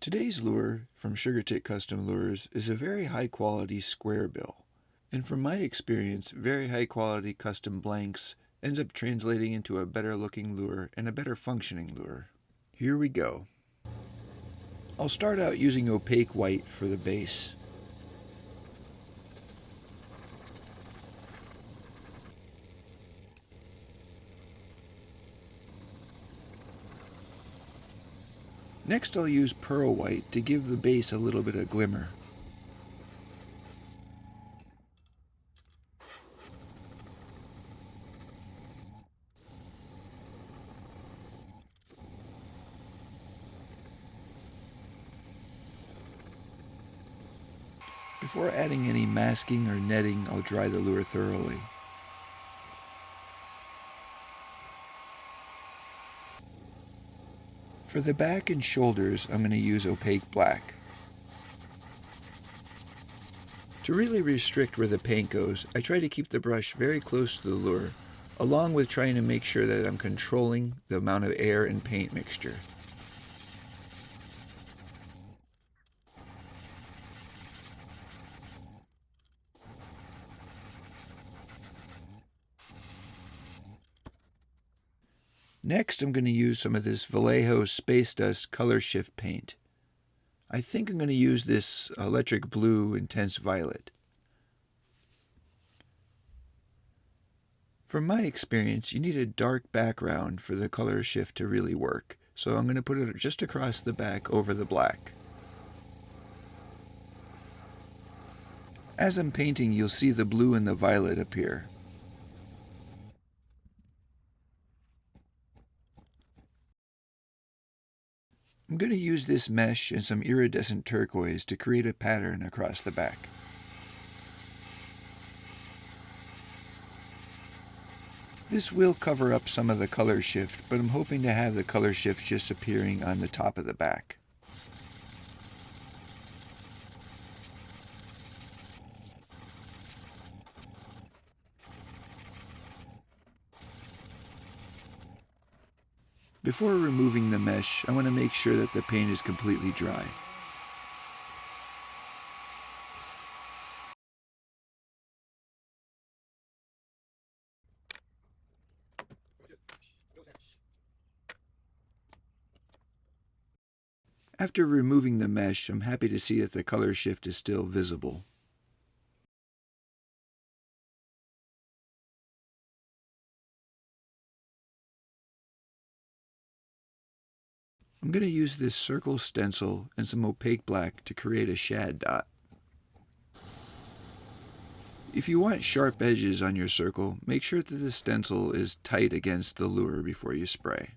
Today's lure from SugarTit Custom Lures is a very high quality square bill. And from my experience, very high quality custom blanks ends up translating into a better looking lure and a better functioning lure. Here we go. I'll start out using opaque white for the base. Next I'll use pearl white to give the base a little bit of glimmer. Before adding any masking or netting, I'll dry the lure thoroughly. For the back and shoulders, I'm going to use opaque black. To really restrict where the paint goes, I try to keep the brush very close to the lure, along with trying to make sure that I'm controlling the amount of air and paint mixture. Next, I'm going to use some of this Vallejo Space Dust Color Shift paint. I think I'm going to use this electric blue intense violet. From my experience, you need a dark background for the color shift to really work, so I'm going to put it just across the back over the black. As I'm painting, you'll see the blue and the violet appear. I'm going to use this mesh and some iridescent turquoise to create a pattern across the back. This will cover up some of the color shift, but I'm hoping to have the color shift just appearing on the top of the back. Before removing the mesh, I want to make sure that the paint is completely dry. After removing the mesh, I'm happy to see that the color shift is still visible. I'm going to use this circle stencil and some opaque black to create a shad dot. If you want sharp edges on your circle, make sure that the stencil is tight against the lure before you spray.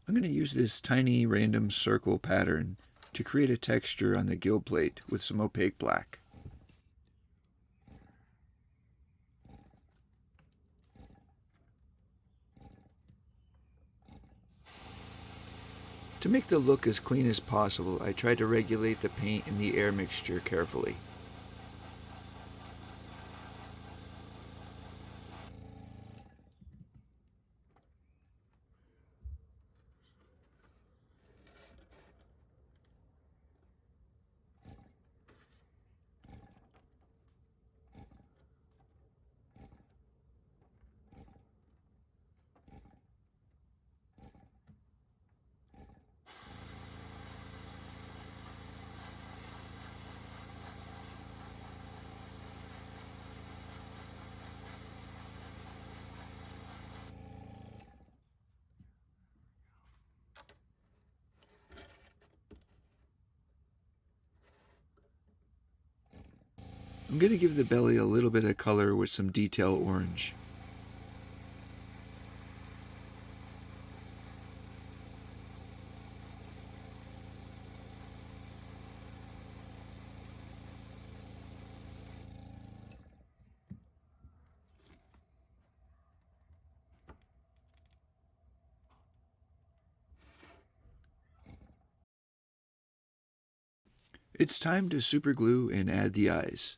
I'm going to use this tiny random circle pattern to create a texture on the gill plate with some opaque black. To make the look as clean as possible, I try to regulate the paint and the air mixture carefully. I'm going to give the belly a little bit of color with some detail orange. It's time to superglue and add the eyes.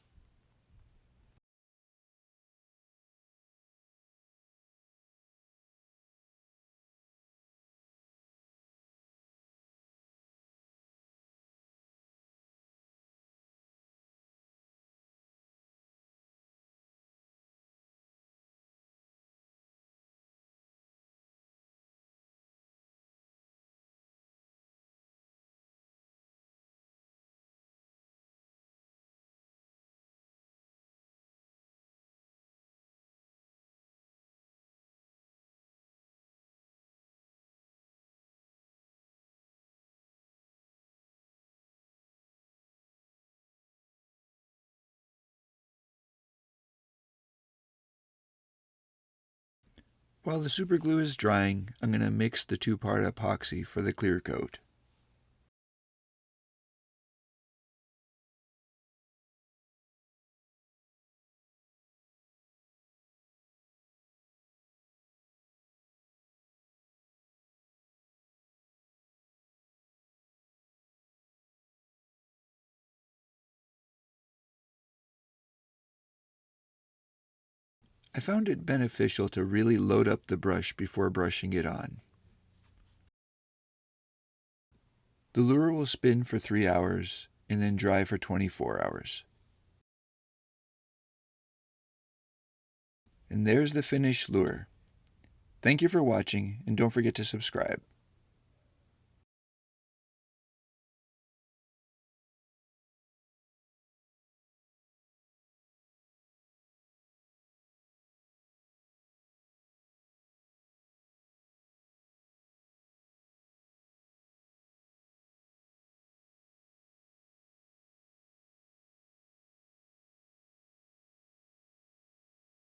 While the super glue is drying, I'm going to mix the two-part epoxy for the clear coat. I found it beneficial to really load up the brush before brushing it on. The lure will spin for 3 hours and then dry for 24 hours. And there's the finished lure. Thank you for watching, and don't forget to subscribe.